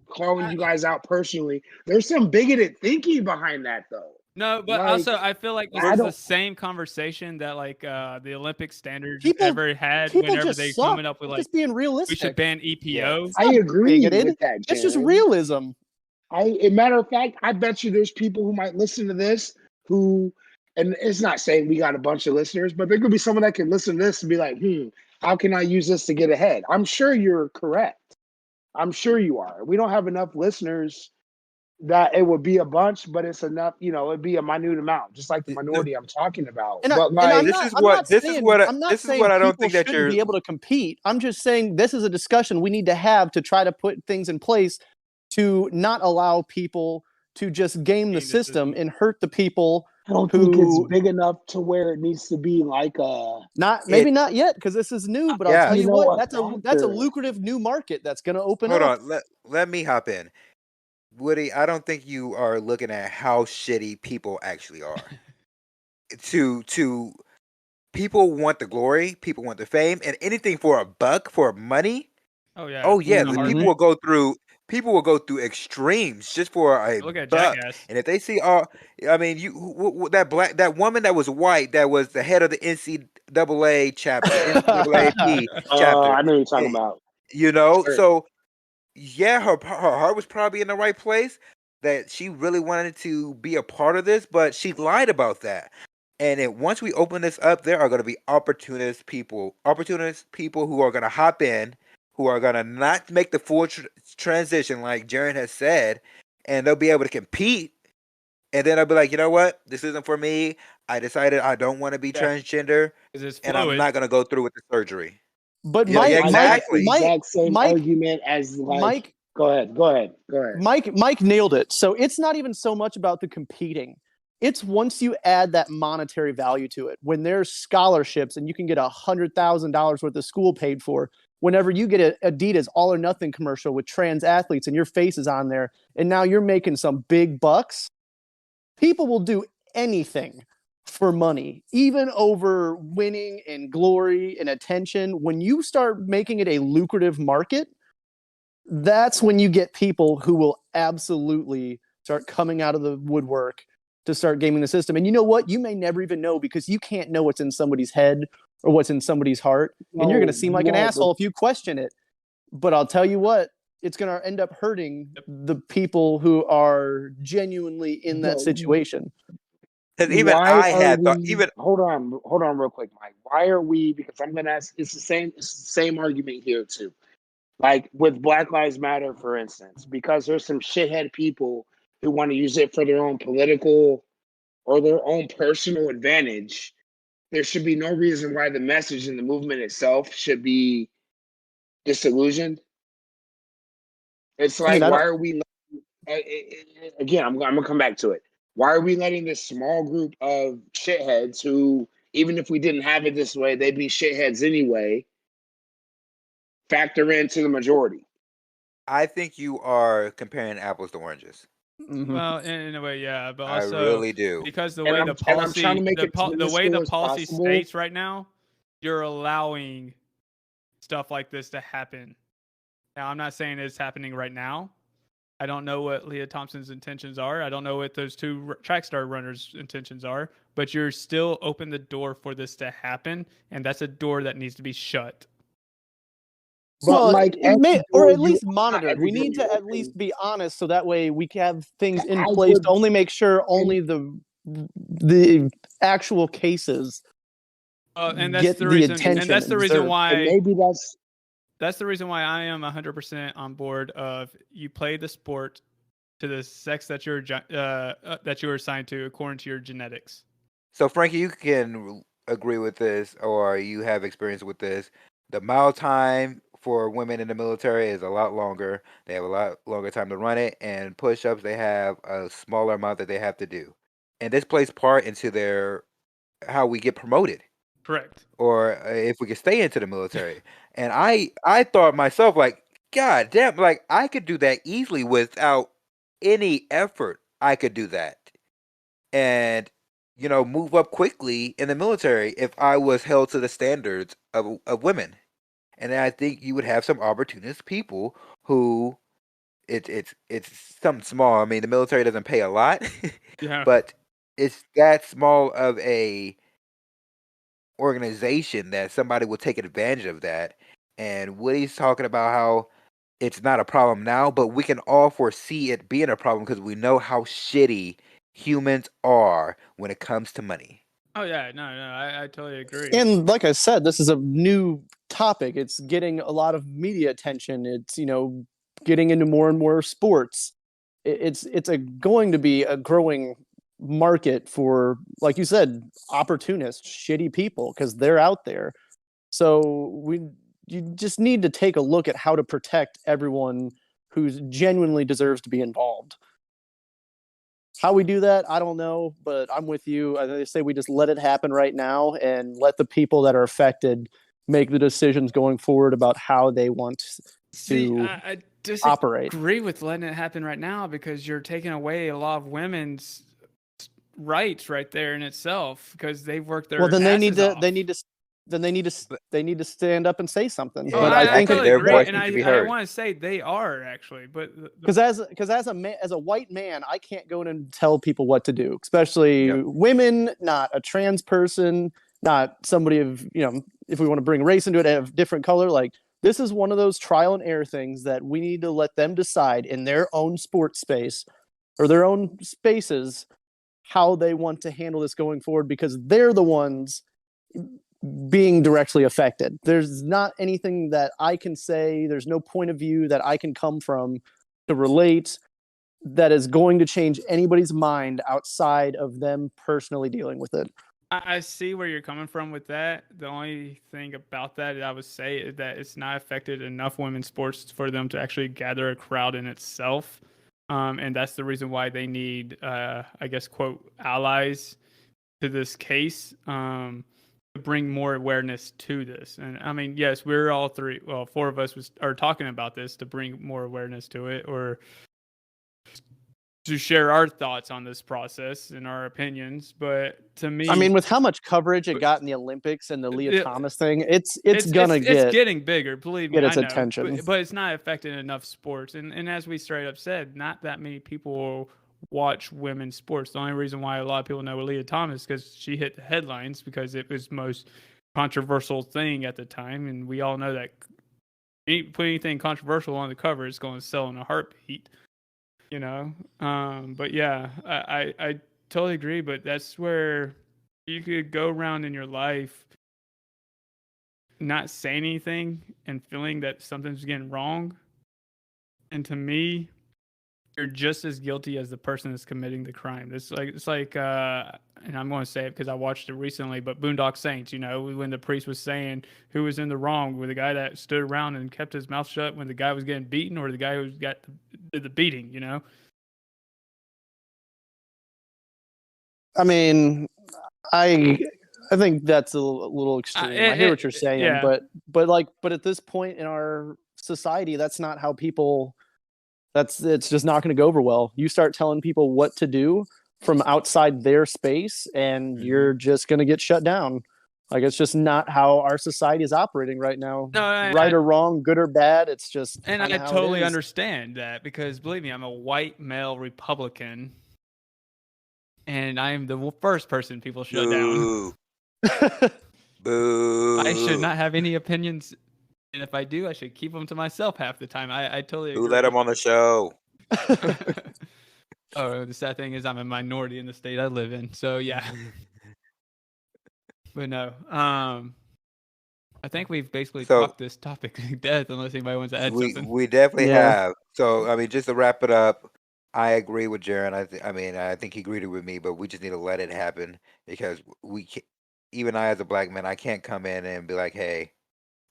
calling you guys out personally. There's some bigoted thinking behind that, though. No, but also I feel like this is the same conversation that like the Olympic standards ever had whenever they coming up with like just being realistic. We should ban EPO. Yeah. I agree with that. It's just realism. A matter of fact, I bet you there's people who might listen to this who, and it's not saying we got a bunch of listeners, but there could be someone that can listen to this and be like, how can I use this to get ahead? I'm sure you're correct. I'm sure you are. We don't have enough listeners that it would be a bunch, but it's enough, it'd be a minute amount, just like the minority I'm talking about. And but this is what I don't think that you're be able to compete. I'm just saying this is a discussion we need to have to try to put things in place to not allow people to just game the system and hurt the people. I don't think it's big enough to where it needs to be like not yet, because this is new. But I'll tell you what, that's a lucrative new market that's going to open up. Hold on, let me hop in. Woody, I don't think you are looking at how shitty people actually are. to people want the glory, people want the fame, and anything for a buck, for money. Oh yeah. People will go through extremes just for a look at buck. Jackass. And if they see that woman that was white, that was the head of the NCAA chapter, NCAAP chapter. I know what you're talking about. So. Yeah, her heart was probably in the right place, that she really wanted to be a part of this, but she lied about that. And then once we open this up, there are going to be opportunist people who are going to hop in, who are going to not make the full transition, like Jaren has said, and they'll be able to compete. And then I'll be like, you know what? This isn't for me. I decided I don't want to be transgender, It's and I'm fluid. not going to go through with the surgery. But Yeah, yeah, I got the exactly. exact same Mike, argument as like. Mike, Go ahead. Mike nailed it. So it's not even so much about the competing. It's once you add that monetary value to it, when there's scholarships and you can get $100,000 worth of school paid for, whenever you get an Adidas All or Nothing commercial with trans athletes and your face is on there, and now you're making some big bucks, people will do anything for money, even over winning and glory and attention. When you start making it a lucrative market, that's when you get people who will absolutely start coming out of the woodwork to start gaming the system. And you know what? You may never even know, because you can't know what's in somebody's head or what's in somebody's heart. And you're going to seem like an asshole if you question it. But I'll tell you what, it's going to end up hurting the people who are genuinely in that situation. Because even I had thought, even hold on real quick, Mike. Why are we? Because I'm gonna ask. It's the same argument here too. Like with Black Lives Matter, for instance, because there's some shithead people who want to use it for their own political or their own personal advantage. There should be no reason why the message and the movement itself should be disillusioned. It's like, why are we? Again, I'm gonna come back to it. Why are we letting this small group of shitheads who, even if we didn't have it this way, they'd be shitheads anyway, factor into the majority? I think you are comparing apples to oranges. Mm-hmm. Well, in a way, yeah, but I also really do. because the And way I'm the trying policy, to make it as the way the minuscule as policy possible. states right now, you're allowing stuff like this to happen. Now, I'm not saying it's happening right now. I don't know what Lia Thompson's intentions are. I don't know what those two track star runners' intentions are, but you're still open the door for this to happen, and that's a door that needs to be shut. But well, like, it may, or at least not monitored. every We need door to you at least open. be honest, so that way we can have things in I place would- to only make sure only the actual cases And that's get the the reason. attention And that's the and reason deserve. why. And maybe that's the reason why I am 100% on board of you play the sport to the sex that you're assigned to according to your genetics. So, Frankie, you can agree with this, or you have experience with this. The mile time for women in the military is a lot longer. They have a lot longer time to run it, and push-ups, they have a smaller amount that they have to do. And this plays part into their how we get promoted, Correct. or if we can stay into the military. And I thought myself, like, God damn, like I could do that easily without any effort. I could do that, and move up quickly in the military if I was held to the standards of women. And then I think you would have some opportunist people who it's something small. I mean, the military doesn't pay a lot, Yeah. but it's that small of a organization that somebody will take advantage of that. And Woody's talking about how it's not a problem now, but we can all foresee it being a problem because we know how shitty humans are when it comes to money. Oh yeah, no, I totally agree. And like I said, this is a new topic. It's getting a lot of media attention. It's getting into more and more sports. It's going to be a growing market for, like you said, opportunists, shitty people, because they're out there. So you just need to take a look at how to protect everyone who genuinely deserves to be involved. How we do that, I don't know, but I'm with you. I say we just let it happen right now and let the people that are affected make the decisions going forward about how they want to I operate. disagree with letting it happen right now, because you're taking away a lot of women's rights right there in itself, because they've worked their then they need asses to off. they need to stand up and say something. Yeah, But I I think totally their agree, voice and needs to be I heard. want to say they are actually, but because as a white man, I can't go in and tell people what to do, especially women, not a trans person, not somebody of if we want to bring race into it, have different color. Like, this is one of those trial and error things that we need to let them decide in their own sports space or their own spaces how they want to handle this going forward, because they're the ones being directly affected. There's not anything that I can say, there's no point of view that I can come from to relate that is going to change anybody's mind outside of them personally dealing with it. I see where you're coming from with that. The only thing about that I would say is that it's not affected enough women's sports for them to actually gather a crowd in itself. And that's the reason why they need, I guess, quote, allies to this case, to bring more awareness to this. And I mean, yes, we're all four of us are talking about this to bring more awareness to it, or to share our thoughts on this process and our opinions. But to me, I mean, with how much coverage it got in the Olympics and the Lia Thomas thing, it's getting bigger. Believe me, get its I know, attention. but it's not affecting enough sports. And as we straight up said, not that many people watch women's sports. The only reason why a lot of people know Lia Thomas is because she hit the headlines because it was the most controversial thing at the time, and we all know that put anything controversial on the cover is going to sell in a heartbeat. You know, but yeah, I totally agree. But that's where you could go around in your life not saying anything and feeling that something's getting wrong, and to me, you're just as guilty as the person that's committing the crime. It's like, and I'm going to say it because I watched it recently, but Boondock Saints, you know, when the priest was saying who was in the wrong, with the guy that stood around and kept his mouth shut when the guy was getting beaten, or the guy who got the beating, you know? I mean, I think that's a little extreme. I hear what you're saying, yeah. but at this point in our society, that's not how people. It's just not going to go over well. You start telling people what to do from outside their space, and you're just going to get shut down. Like, it's just not how our society is operating right now. No, right or wrong, good or bad, it's just. And I totally understand that, because believe me, I'm a white male Republican, and I am the first person people shut down. Boo. I should not have any opinions. And if I do, I should keep them to myself half the time. I totally agree. Who let him on the show? Oh, the sad thing is I'm a minority in the state I live in. So yeah. But no. I think we've basically talked this topic to death, unless anybody wants to add something. We definitely have. So I mean, just to wrap it up, I agree with Jaron. I think he agreed with me, but we just need to let it happen, because even I, as a black man, I can't come in and be like, hey,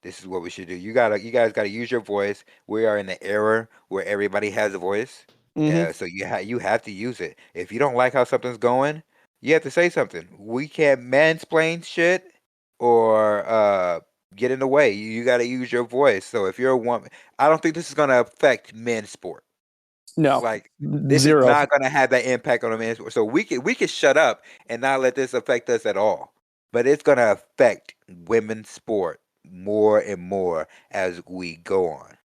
this is what we should do. You guys gotta use your voice. We are in the era where everybody has a voice. Mm-hmm. So you have to use it. If you don't like how something's going, you have to say something. We can't mansplain shit or get in the way. You gotta use your voice. So if you're a woman, I don't think this is gonna affect men's sport. No, like this zero. is not gonna have that impact on the men's sport. So we can shut up and not let this affect us at all. But it's gonna affect women's sport more and more as we go on.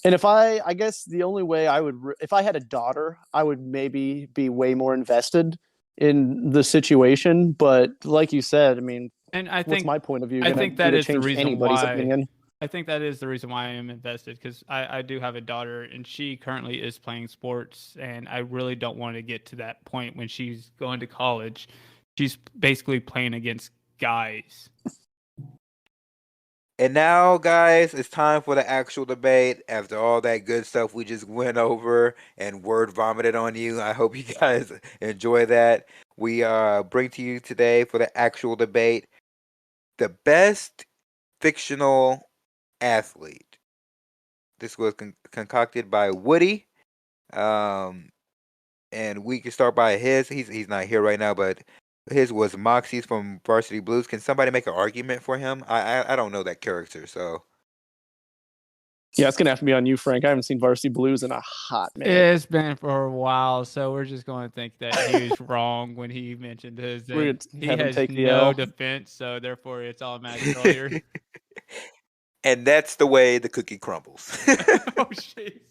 And I guess the only way I would, if I had a daughter, I would maybe be way more invested in the situation. But like you said, I mean, and I think, what's my point of view? I think that is the reason why. Opinion? I think that is the reason why I am invested, because I do have a daughter, and she currently is playing sports, and I really don't want to get to that point when she's going to college. She's basically playing against guys. And now, guys, it's time for the actual debate. After all that good stuff we just went over and word vomited on you, I hope you guys enjoy that. We bring to you today for the actual debate the best fictional athlete. This was concocted by Woody, and we can start by his. He's not here right now, but his was Moxie's from Varsity Blues. Can somebody make an argument for him? I don't know that character, so. Yeah, it's gonna have to be on you, Frank. I haven't seen Varsity Blues in a hot minute. It's been for a while, so we're just going to think that he was wrong when he mentioned his. He has no defense, so therefore it's automatic failure. And that's the way the cookie crumbles. Oh, jeez.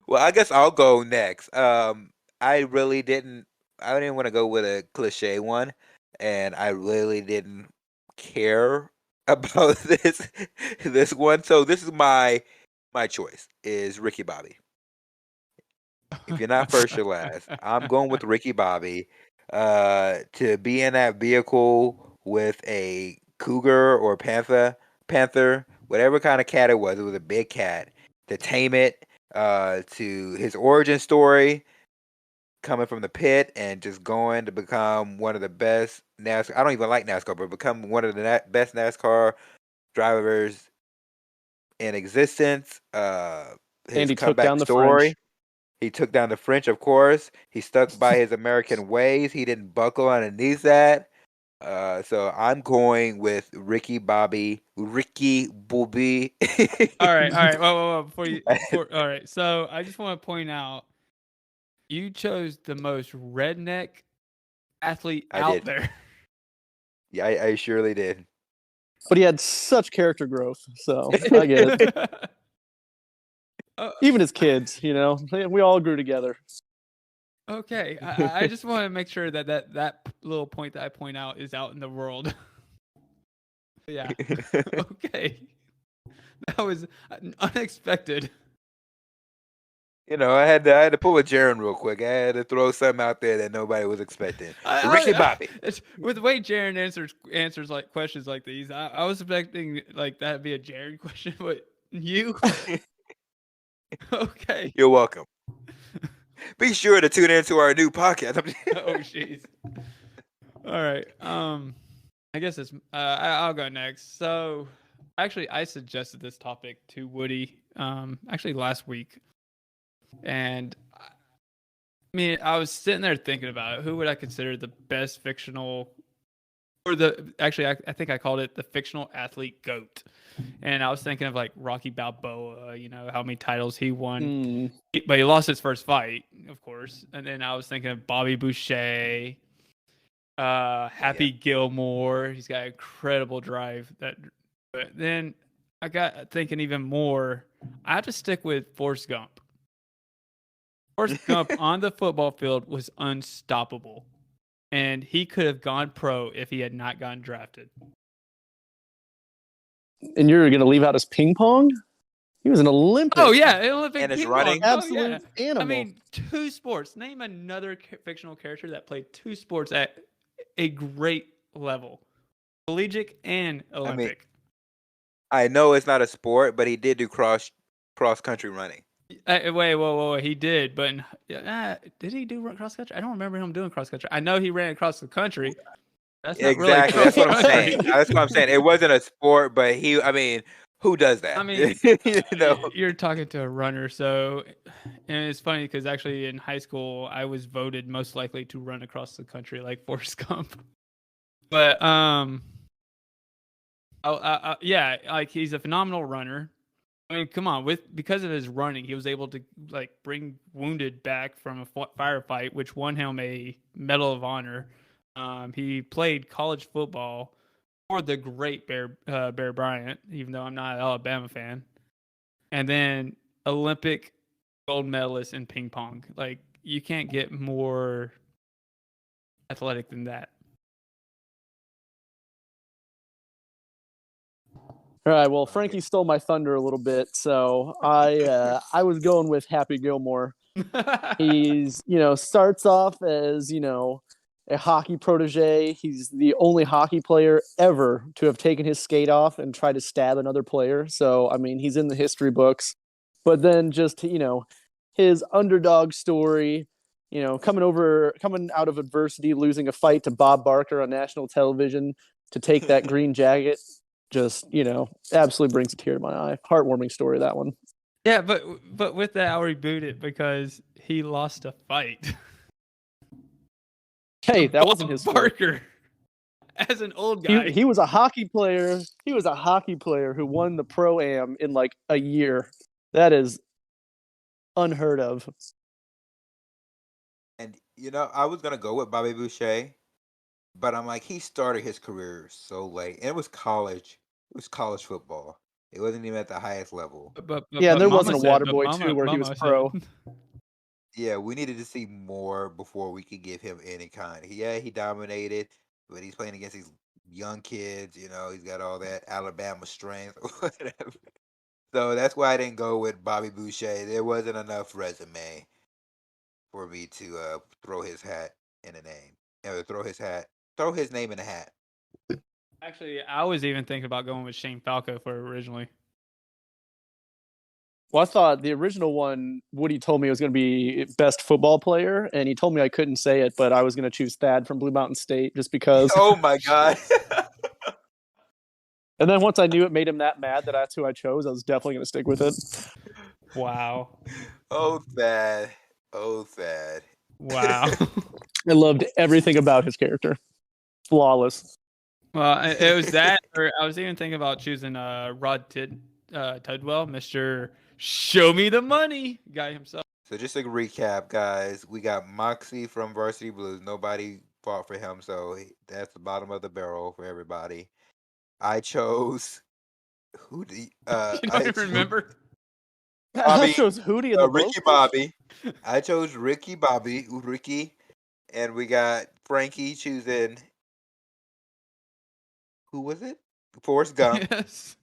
Well, I guess I'll go next. I didn't want to go with a cliche one, and I really didn't care about this one. So this is my choice is Ricky Bobby. If you're not first, you're last. I'm going with Ricky Bobby. To be in that vehicle with a cougar or panther, whatever kind of cat it was a big cat. To tame it, to his origin story, coming from the pit and just going to become one of the best NASCAR. I don't even like NASCAR, but become one of the best NASCAR drivers in existence. His And he took down comeback the French. story. He took down the French, of course. He stuck by his American ways. He didn't buckle underneath that. So I'm going with Ricky Bobby. All right, all right. Whoa. All right. So I just want to point out, you chose the most redneck athlete I out did. there. Yeah, I surely did. But he had such character growth, so I get it. Even as kids, we all grew together. Okay, I just want to make sure that little point that I point out is out in the world. Yeah. Okay. That was unexpected. I had to pull a Jaron real quick. I had to throw something out there that nobody was expecting. Ricky Bobby. With the way Jaron answers like questions like these, I was expecting like that to be a Jaron question, but you. Okay. You're welcome. Be sure to tune into our new podcast. Oh jeez. All right. I guess it's I'll go next. So, actually, I suggested this topic to Woody actually last week, and I mean, I was sitting there thinking about it. Who would I consider the best fictional, or I think I called it the fictional athlete GOAT. And I was thinking of like Rocky Balboa, how many titles he won, but he lost his first fight, of course. And then I was thinking of Bobby Boucher, Happy Gilmore. He's got incredible drive. But then I got thinking even more. I have to stick with Forrest Gump. Forrest Gump on the football field was unstoppable, and he could have gone pro if he had not gotten drafted. And you're going to leave out his ping pong? He was an Olympic. Oh yeah, Olympic and his ping running. pong. Absolute animal. I mean, 2 sports. Name another fictional character that played 2 sports at a great level, collegiate and Olympic. I know it's not a sport, but he did do cross country running. Wait, whoa! He did, but did he do cross country? I don't remember him doing cross country. I know he ran across the country. That's not Exactly. Really That's what I'm saying. That's what I'm saying. It wasn't a sport, but who does that? I mean, you're talking to a runner, so, and it's funny because actually in high school I was voted most likely to run across the country like Forrest Gump. But yeah, like he's a phenomenal runner. I mean, come on, because of his running, he was able to like bring wounded back from a firefight, which won him a Medal of Honor. He played college football for the great Bear Bryant, even though I'm not an Alabama fan. And then Olympic gold medalist in ping pong. Like, you can't get more athletic than that. All right. Well, Frankie stole my thunder a little bit, so I was going with Happy Gilmore. He's starts off as a hockey protege. He's the only hockey player ever to have taken his skate off and tried to stab another player. So I mean, he's in the history books. But then just his underdog story, coming out of adversity, losing a fight to Bob Barker on national television to take that green jacket. Just absolutely brings a tear to my eye. Heartwarming story, that one. Yeah, but with that, I'll reboot it because he lost a fight. Hey, that wasn't his Barker. As an old guy, he was a hockey player. He was a hockey player who won the Pro-Am in like a year. That is unheard of. And I was gonna go with Bobby Boucher, but I'm like, he started his career so late, and it was college. It was college football. It wasn't even at the highest level. But there wasn't a water boy too where he was pro. Yeah, we needed to see more before we could give him any kind. He dominated, but he's playing against these young kids. He's got all that Alabama strength or whatever. So that's why I didn't go with Bobby Boucher. There wasn't enough resume. for me to throw his hat in a name. Throw his name in a hat. Actually, I was even thinking about going with Shane Falco for originally. Well, I thought the original one, Woody told me it was going to be best football player, and he told me I couldn't say it, but I was going to choose Thad from Blue Mountain State just because. Oh my god. And then once I knew it made him that mad that that's who I chose, I was definitely going to stick with it. Wow. Oh Thad. Oh Thad. Wow. I loved everything about his character. Flawless. Well, it was that, or I was even thinking about choosing Rod Tudwell, Mr. Show Me the Money guy himself. So just to recap, guys, we got Moxie from Varsity Blues. Nobody fought for him, so that's the bottom of the barrel for everybody. I chose who do You don't even remember? I chose Hootie in the Ricky boat. Bobby. I chose Ricky, and we got Frankie choosing. Who was it? Forrest Gump. Yes.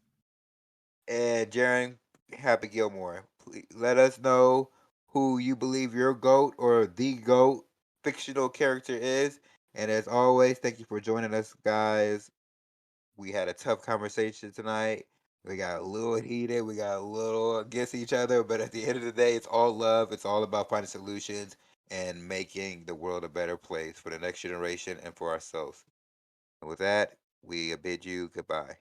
And Jaron Happy Gilmore. Please let us know who you believe your GOAT or the GOAT fictional character is. And as always, thank you for joining us, guys. We had a tough conversation tonight. We got a little heated. We got a little against each other. But at the end of the day, it's all love. It's all about finding solutions and making the world a better place for the next generation and for ourselves. And with that, we bid you goodbye.